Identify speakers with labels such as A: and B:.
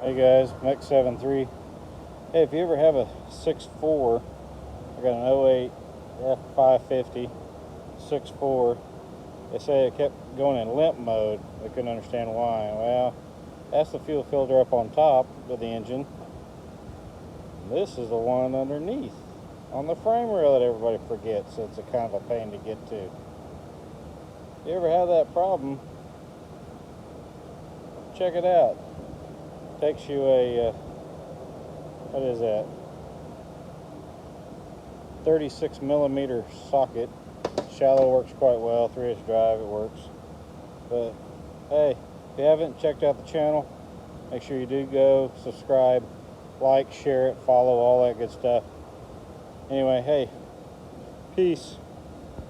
A: Hey guys, Mech 73. Hey, if you ever have a 6.4, I got an 08 F550 6.4. They say it kept going in limp mode. They couldn't understand why. Well, that's the fuel filter up on top of the engine. This is the one underneath on the frame rail that everybody forgets. It's a kind of a pain to get to. If you ever have that problem, check it out. Takes you a what is that, 36 millimeter socket. Shallow works quite well, 3-inch drive it works. But hey, if you haven't checked out the channel, make sure you do go subscribe, like, share it, follow, all that good stuff. Anyway, hey, peace.